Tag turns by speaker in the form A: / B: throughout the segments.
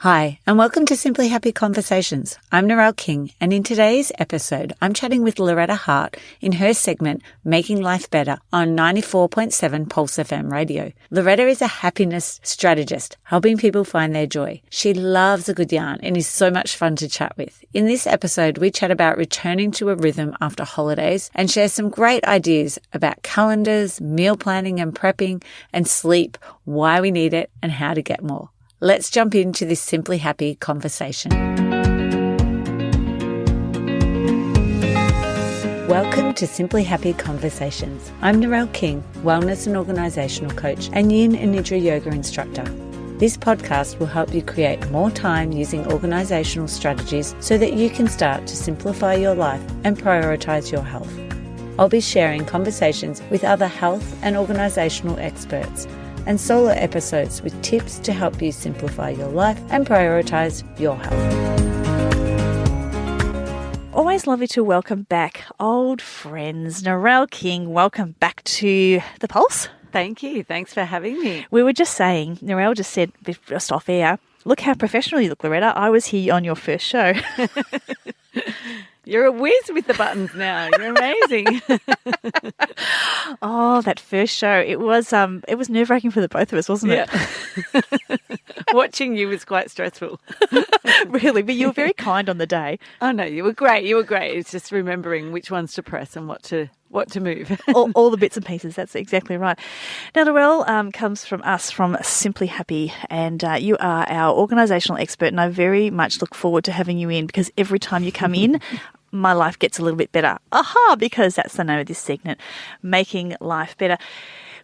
A: Hi, and welcome to Simply Happy Conversations. I'm Narelle King, and in today's episode, I'm chatting with Loretta Hart in her segment, Making Life Better, on 94.7 Pulse FM radio. Loretta is a happiness strategist, helping people find their joy. She loves a good yarn and is so much fun to chat with. In this episode, we chat about returning to a rhythm after holidays and share some great ideas about calendars, meal planning and prepping, and sleep, why we need it, and how to get more. Let's jump into this Simply Happy conversation. Welcome to Simply Happy Conversations. I'm Narelle King, wellness and organisational coach and yin and nidra yoga instructor. This podcast will help you create more time using organisational strategies so that you can start to simplify your life and prioritise your health. I'll be sharing conversations with other health and organisational experts and solo episodes with tips to help you simplify your life and prioritise your health.
B: Always lovely to welcome back old friends. Narelle King, welcome back to The Pulse.
A: Thank you. Thanks for having me.
B: We were just saying, Narelle just said just off air, look how professional you look, Loretta. I was here on your first show.
A: You're a whiz with the buttons now. You're amazing.
B: Oh, that first show. It was nerve-wracking for the both of us, wasn't it?
A: Yeah. Watching you was quite stressful.
B: Really, but you were very kind on the day.
A: Oh, no, you were great. You were great. It's just remembering which ones to press and what to move.
B: all the bits and pieces. That's exactly right. Now, Narelle comes from us from Simply Happy, and you are our organisational expert, and I very much look forward to having you in because every time you come in, my life gets a little bit better. Aha, because that's the name of this segment, Making Life Better.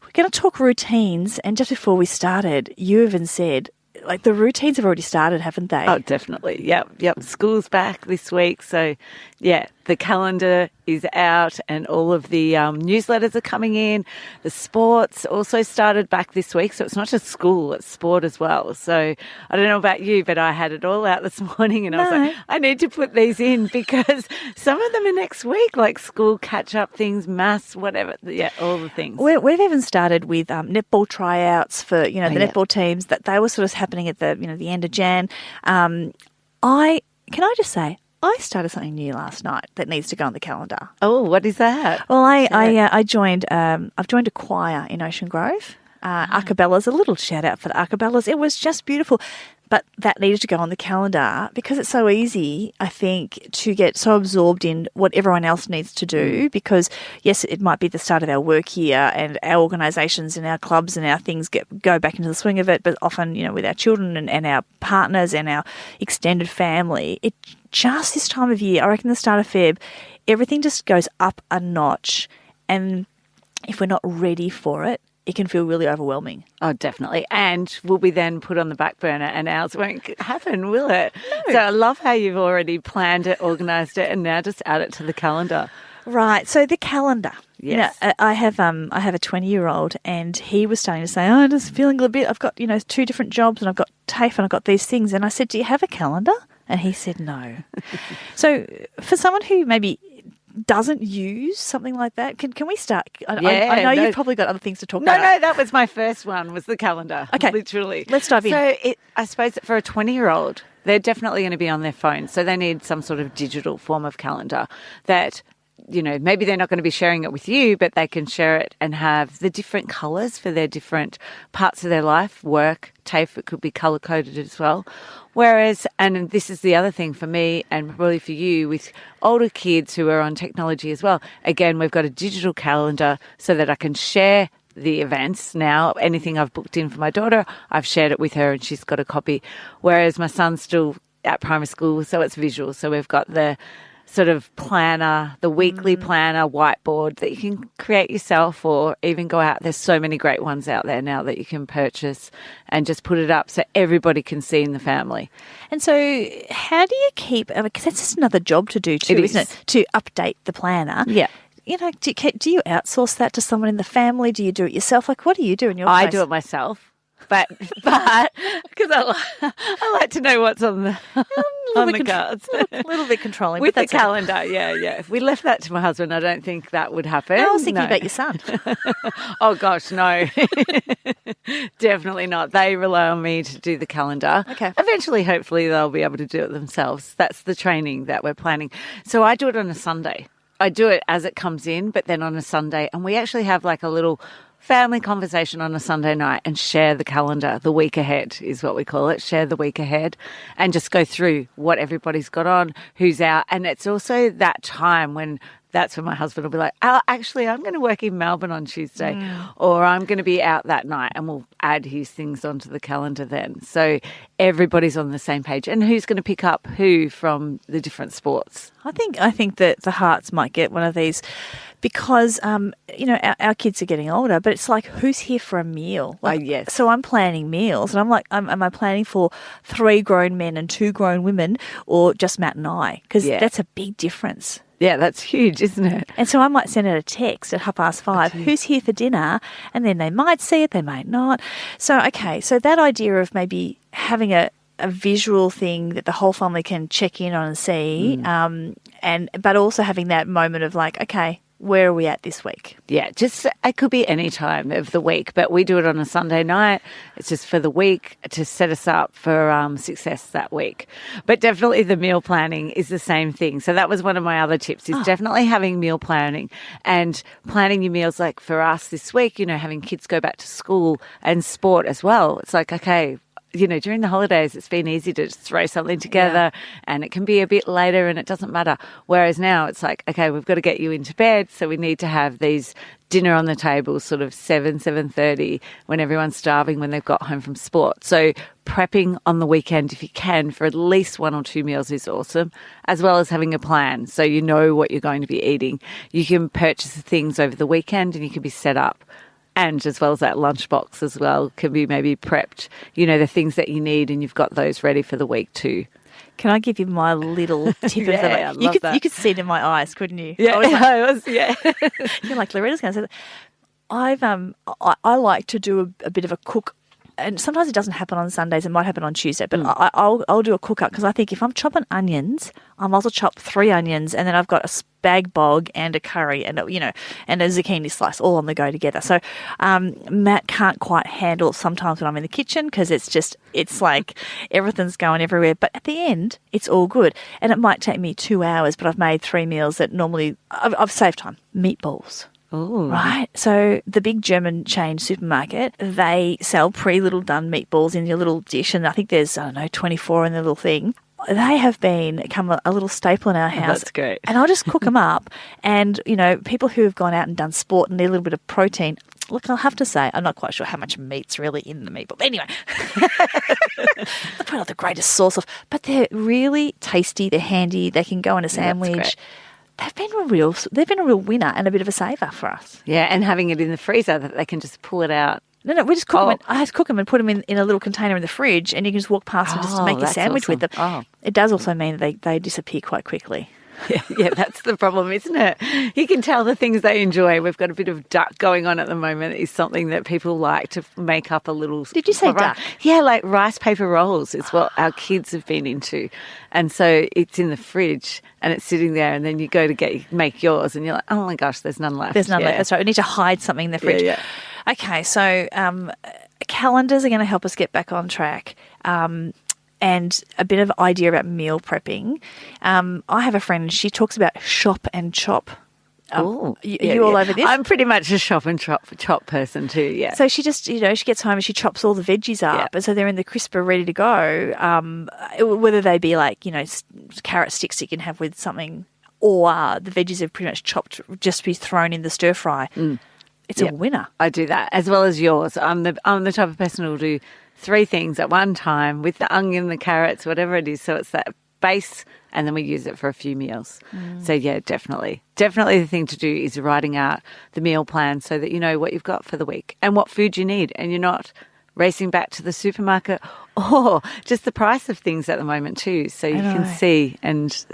B: We're going to talk routines, and just before we started, you even said, like, the routines have already started, haven't they?
A: Oh, definitely. Yep. School's back this week. So, yeah, the calendar is out and all of the newsletters are coming in. The sports also started back this week. So it's not just school, it's sport as well. So I don't know about you, but I had it all out this morning and I was like, I need to put these in because some of them are next week, like school catch-up things, maths, whatever. Yeah, all the things.
B: We've even started with netball tryouts for, the netball teams. That they were sort of happening at the end of Jan. Can I just say, I started something new last night that needs to go on the calendar.
A: Oh, what is that?
B: Well, I joined. I've joined a choir in Ocean Grove. Acapellas. A little shout out for the acapellas. It was just beautiful. But that needed to go on the calendar because it's so easy, I think, to get so absorbed in what everyone else needs to do because, yes, it might be the start of our work year and our organisations and our clubs and our things go back into the swing of it, but often, with our children and our partners and our extended family, it just this time of year, I reckon the start of Feb, everything just goes up a notch. And if we're not ready for it, it can feel really overwhelming.
A: Oh, definitely. And will be then put on the back burner and ours won't happen, will it?
B: No.
A: So I love how you've already planned it, organised it, and now just add it to the calendar.
B: Right. So the calendar.
A: Yes.
B: I have a 20-year-old and he was starting to say, I'm just feeling a bit, I've got, 2 different jobs and I've got TAFE and I've got these things. And I said, do you have a calendar? And he said, no. So for someone who maybe doesn't use something like that, can we start? I know you've probably got other things to talk about.
A: No, that was my first one, was the calendar.
B: Okay.
A: Literally.
B: Let's dive in.
A: So I suppose that for a 20-year-old, they're definitely going to be on their phone. So they need some sort of digital form of calendar that, maybe they're not going to be sharing it with you, but they can share it and have the different colours for their different parts of their life, work, TAFE, it could be colour-coded as well. Whereas, and this is the other thing for me and probably for you with older kids who are on technology as well, again, we've got a digital calendar so that I can share the events now. Anything I've booked in for my daughter, I've shared it with her and she's got a copy. Whereas my son's still at primary school, so it's visual. So we've got the sort of planner, the weekly planner, whiteboard that you can create yourself or even go out. There's so many great ones out there now that you can purchase and just put it up so everybody can see in the family.
B: And so how do you keep, because that's just another job to do too, isn't it? To update the planner.
A: Yeah.
B: Do you outsource that to someone in the family? Do you do it yourself? Like, what do you do in your
A: I
B: place?
A: do it myself. But because I like to know what's on the cards.
B: A little bit controlling.
A: With
B: but
A: the
B: that's
A: calendar, yeah. If we left that to my husband, I don't think that would happen.
B: I was thinking about your son.
A: Oh, gosh, no. Definitely not. They rely on me to do the calendar.
B: Okay.
A: Eventually, hopefully, they'll be able to do it themselves. That's the training that we're planning. So I do it on a Sunday. I do it as it comes in, but then on a Sunday. And we actually have like a little family conversation on a Sunday night and share the calendar. The week ahead is what we call it. Share the week ahead and just go through what everybody's got on, who's out. And it's also that time when that's when my husband will be like, oh, actually, I'm going to work in Melbourne on Tuesday or I'm going to be out that night, and we'll add his things onto the calendar then. So everybody's on the same page. And who's going to pick up who from the different sports?
B: I think that the Harts might get one of these because, our kids are getting older, but it's like, who's here for a meal? Like,
A: yes.
B: So I'm planning meals and I'm like, am I planning for 3 grown men and 2 grown women or just Matt and I? Because that's a big difference.
A: Yeah, that's huge, isn't it?
B: And so I might send out a text at 5:30, who's here for dinner? And then they might see it, they might not. So, okay, so that idea of maybe having a visual thing that the whole family can check in on and see, but also having that moment of like, okay, where are we at this week?
A: Yeah, just it could be any time of the week, but we do it on a Sunday night. It's just for the week to set us up for success that week. But definitely the meal planning is the same thing. So that was one of my other tips is definitely having meal planning and planning your meals. Like for us this week, having kids go back to school and sport as well. It's like, okay, during the holidays, it's been easy to just throw something together and it can be a bit later and it doesn't matter. Whereas now it's like, okay, we've got to get you into bed. So we need to have these dinner on the table sort of 7:30 when everyone's starving when they've got home from sport. So prepping on the weekend, if you can, for at least 1 or 2 meals is awesome, as well as having a plan so you know what you're going to be eating. You can purchase things over the weekend and you can be set up. And as well as that lunchbox as well can be maybe prepped, the things that you need, and you've got those ready for the week too.
B: Can I give you my little tip of the
A: I love that.
B: You could see it in my eyes, couldn't you?
A: Yeah,
B: I was You're like, Loretta's going to say that. I like to do a bit of a cook. And sometimes it doesn't happen on Sundays. It might happen on Tuesday. But I'll do a cook up because I think if I'm chopping onions, I might as well chop 3 onions and then I've got a spag bog and a curry and a zucchini slice all on the go together. So Matt can't quite handle it sometimes when I'm in the kitchen because it's like everything's going everywhere. But at the end, it's all good. And it might take me 2 hours, but I've made 3 meals that normally I've saved time. Meatballs.
A: Ooh.
B: Right. So the big German chain supermarket, they sell pre-little done meatballs in your little dish. And I think there's, 24 in the little thing. They have become a little staple in our house.
A: That's great.
B: And I'll just cook them up. And, people who have gone out and done sport and need a little bit of protein. Look, I'll have to say, I'm not quite sure how much meat's really in the meatball. But anyway, they're probably not the greatest source but they're really tasty. They're handy. They can go in a sandwich.
A: That's great.
B: They've been a real winner and a bit of a saver for us.
A: Yeah, and having it in the freezer that they can just pull it out.
B: No, we just cook them. I have to cook them and put them in a little container in the fridge, and you can just walk past them just to make a sandwich with them.
A: Oh.
B: It does also mean that they disappear quite quickly.
A: Yeah, that's the problem, isn't it? You can tell the things they enjoy. We've got a bit of duck going on at the moment. Is something that people like to make up a little.
B: Did you say duck?
A: Yeah, like rice paper rolls is what our kids have been into. And so it's in the fridge and it's sitting there, and then you go to make yours and you're like, oh my gosh, there's none left.
B: There's none left. That's right. We need to hide something in the fridge.
A: Yeah.
B: Okay, so calendars are going to help us get back on track. And a bit of idea about meal prepping. I have a friend, she talks about shop and chop. You all over this?
A: I'm pretty much a shop and chop person too, yeah.
B: So she just, she gets home and she chops all the veggies up, and so they're in the crisper ready to go, whether they be like, carrot sticks you can have with something, or the veggies are pretty much chopped just to be thrown in the stir fry. It's a winner.
A: I do that, as well as yours. I'm the type of person who will do 3 things at one time with the onion, the carrots, whatever it is. So it's that base, and then we use it for a few meals. So yeah, definitely the thing to do is writing out the meal plan so that you know what you've got for the week and what food you need, and you're not racing back to the supermarket or just the price of things at the moment too. So you can see and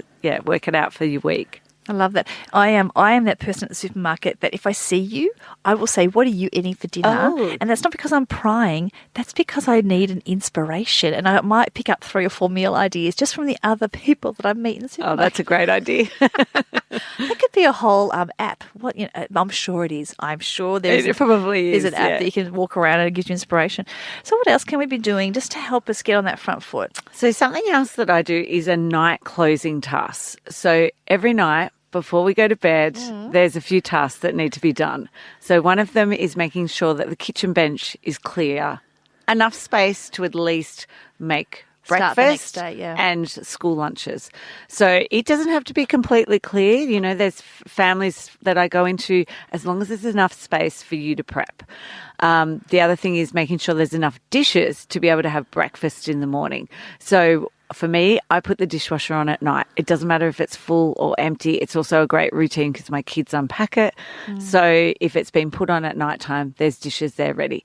A: work it out for your week.
B: I love that. I am that person at the supermarket that if I see you, I will say, "What are you eating for dinner?"
A: Oh.
B: And that's not because I'm prying. That's because I need an inspiration, and I might pick up 3 or 4 meal ideas just from the other people that I meet in the supermarket.
A: Oh, that's a great idea.
B: That could be a whole app. I'm sure it is. I'm sure there's
A: It probably is.
B: There's an app that you can walk around and it gives you inspiration. So what else can we be doing just to help us get on that front foot?
A: So something else that I do is a night closing task. So every night before we go to bed, there's a few tasks that need to be done. So one of them is making sure that the kitchen bench is clear, enough space to at least make
B: Start the next
A: breakfast
B: day, yeah.
A: and school lunches. So it doesn't have to be completely clear. You know, there's families that I go into as long as there's enough space for you to prep. The other thing is making sure there's enough dishes to be able to have breakfast in the morning. So for me, I put the dishwasher on at night. It doesn't matter if it's full or empty. It's also a great routine because my kids unpack it. So if it's been put on at nighttime, there's dishes there ready.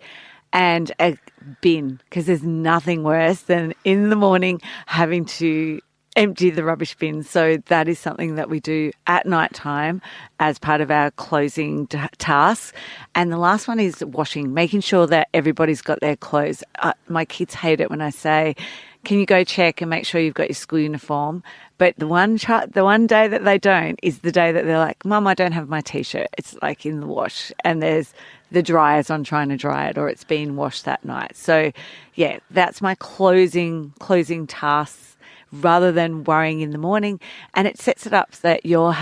A: And a bin, because there's nothing worse than in the morning having to empty the rubbish bin. So that is something that we do at night time as part of our closing tasks. And the last one is washing, making sure that everybody's got their clothes. My kids hate it when I say, can you go check and make sure you've got your school uniform? But the one day that they don't is the day that they're like, Mum, I don't have my T-shirt. It's like in the wash and there's the dryer's on trying to dry it or it's been washed that night. So, yeah, that's my closing tasks rather than worrying in the morning. And it sets it up so that you're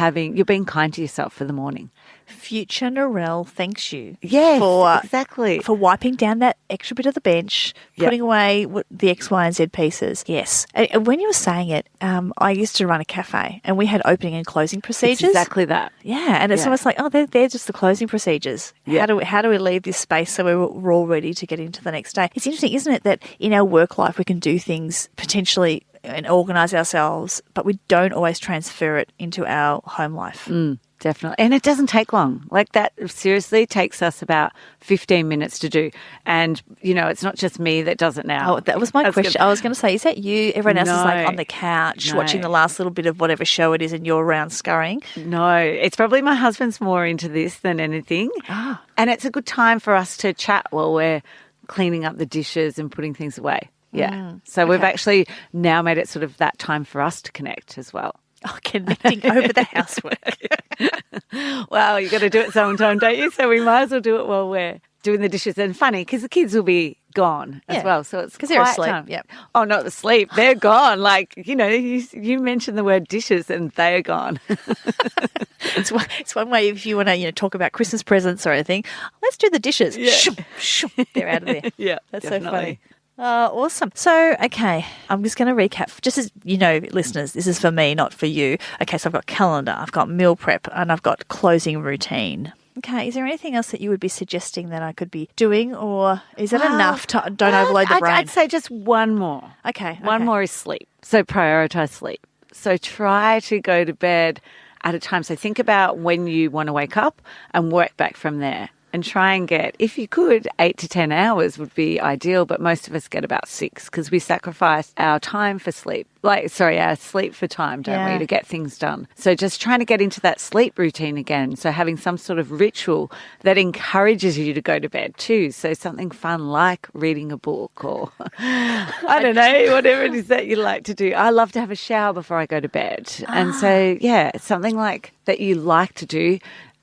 A: being kind to yourself for the morning.
B: Future Narelle thanks you.
A: Yes,
B: for
A: exactly.
B: For wiping down that extra bit of the bench,
A: Yep.
B: putting away the X, Y, and Z pieces. Yes. And when you were saying it, I used to run a cafe and we had opening and closing procedures.
A: It's exactly that.
B: Yeah, and it's almost like, oh, they're just the closing procedures.
A: Yeah.
B: How do we leave this space so we're all ready to get into the next day? It's interesting, isn't it, that in our work life we can do things potentially and organise ourselves, but we don't always transfer it into our home life.
A: Definitely. And it doesn't take long. Like that seriously takes us about 15 minutes to do. And, you know, it's not just me that does it now.
B: Oh, that was my question. I was going to say, is that you? Everyone else is like
A: No.
B: on the couch
A: No.
B: watching the last little bit of whatever show it is and you're around scurrying.
A: No, it's probably my husband's more into this than anything.
B: Ah.
A: And it's a good time for us to chat while we're cleaning up the dishes and putting things away. Yeah. So we've actually now made it sort of that time for us to connect as well.
B: Oh, connecting over the housework.
A: Well, you got to do it sometime, don't you? So we might as well do it while we're doing the dishes. And funny, because the kids will be gone as well. So it's
B: because they're
A: quiet
B: asleep.
A: time.
B: Yep.
A: Oh, not asleep. They're gone. Like, you know, you mentioned the word dishes and they're gone.
B: It's one way if you want to talk about Christmas presents or anything. Let's do the dishes.
A: Yeah.
B: Shoo, shoo, they're out of there.
A: Yeah,
B: That's
A: definitely.
B: so funny. Awesome. So, okay, I'm just going to recap. Just as you know, listeners, this is for me, not for you. Okay, so I've got calendar, I've got meal prep, and I've got closing routine. Okay, is there anything else that you would be suggesting that I could be doing, or is that enough to don't overload the brain?
A: I'd say just one more.
B: Okay.
A: One more is sleep. So prioritize sleep. So try to go to bed at a time. So think about when you want to wake up and work back from there. And try and get, if you could, 8 to 10 hours would be ideal, but most of us get about 6 because we sacrifice our time for sleep. Our sleep for time, don't we, to get things done. So just trying to get into that sleep routine again. So having some sort of ritual that encourages you to go to bed too. So something fun like reading a book or, I don't know, whatever it is that you like to do. I love to have a shower before I go to bed. And so, yeah, something like that you like to do.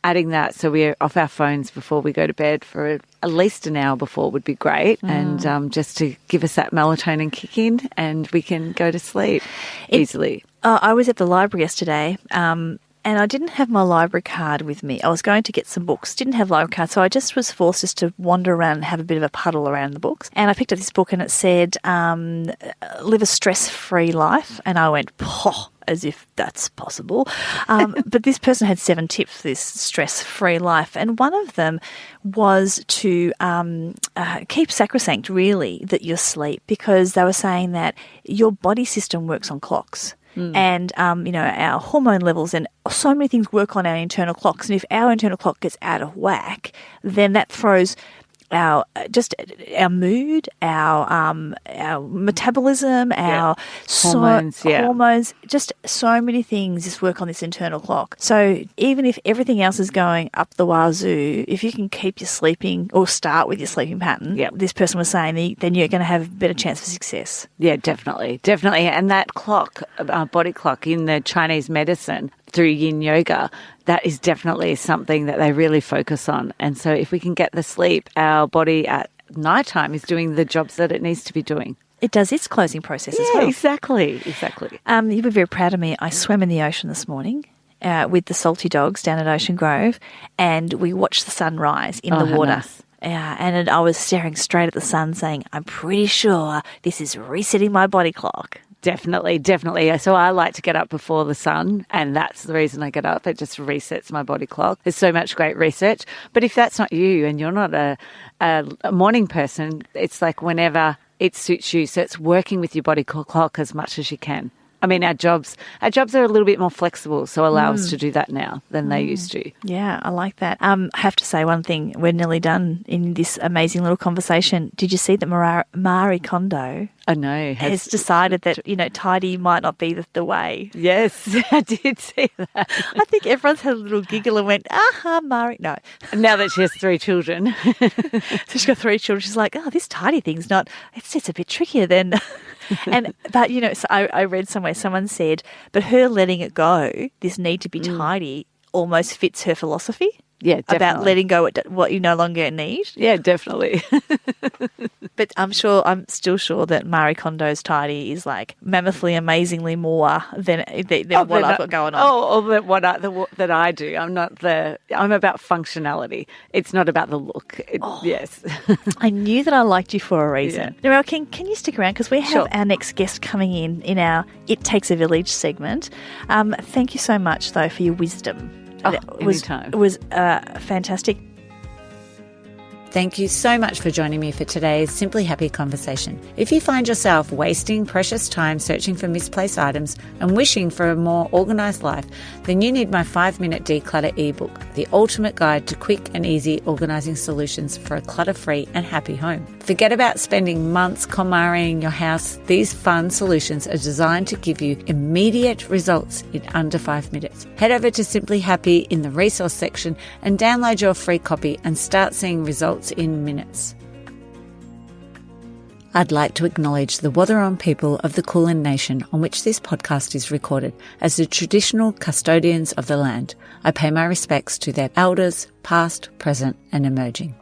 A: Adding that so we're off our phones before we go to bed for at least an hour before would be great. And just to give us that melatonin kick in and we can go to sleep easily.
B: I was at the library yesterday and I didn't have my library card with me. I was going to get some books, didn't have library card, so I just was forced just to wander around and have a bit of a puddle around the books. And I picked up this book and it said, live a stress-free life. And I went, as if that's possible. But this person had 7 tips for this stress-free life. And one of them was to keep sacrosanct, really, that you sleep, because they were saying that your body system works on clocks. And, our hormone levels and so many things work on our internal clocks. And if our internal clock gets out of whack, then that throws our mood, our metabolism, our hormones, just so many things just work on this internal clock. So even if everything else is going up the wazoo, if you can keep your sleeping or start with your sleeping pattern, this person was saying, then you're going to have a better chance for success.
A: Yeah, definitely. And that clock, body clock in the Chinese medicine through yin yoga, that is definitely something that they really focus on. And so if we can get the sleep, our body at nighttime is doing the jobs that it needs to be doing.
B: It does its closing process as well.
A: Exactly.
B: You were very proud of me. I swam in the ocean this morning with the salty dogs down at Ocean Grove, and we watched the sun rise in the water.
A: Nice.
B: And I was staring straight at the sun saying, I'm pretty sure this is resetting my body clock.
A: Definitely. So I like to get up before the sun, and that's the reason I get up. It just resets my body clock. There's so much great research. But if that's not you and you're not a morning person, it's like whenever it suits you. So it's working with your body clock as much as you can. I mean, our jobs are a little bit more flexible, so allow us to do that now than they used to.
B: Yeah, I like that. I have to say one thing. We're nearly done in this amazing little conversation. Did you see that Marie Kondo has decided that, tidy might not be the way?
A: Yes, I did see that.
B: I think everyone's had a little giggle and went, Marie. No.
A: Now that she has 3 children.
B: So she's got 3 children. She's like, this tidy thing's not, it's a bit trickier than... But so I read somewhere, someone said, but her letting it go, this need to be tidy, almost fits her philosophy.
A: Yeah, definitely.
B: About letting go what you no longer need.
A: Yeah, definitely.
B: But I'm still sure that Marie Kondo's tidy is like mammothly, amazingly more than what I've got going on.
A: That I do. I'm about functionality. It's not about the look. Yes.
B: I knew that I liked you for a reason.
A: Yeah.
B: Now, can you stick around? Because we have our next guest coming in our It Takes a Village segment. Thank you so much, though, for your wisdom.
A: Anytime.
B: It was fantastic.
C: Thank you so much for joining me for today's Simply Happy conversation. If you find yourself wasting precious time searching for misplaced items and wishing for a more organised life, then you need my 5-minute declutter ebook, the ultimate guide to quick and easy organising solutions for a clutter-free and happy home. Forget about spending months KonMariing your house. These fun solutions are designed to give you immediate results in under 5 minutes. Head over to Simply Happy in the resource section and download your free copy and start seeing results in minutes. I'd like to acknowledge the Wathaurong people of the Kulin Nation on which this podcast is recorded as the traditional custodians of the land. I pay my respects to their elders, past, present and emerging.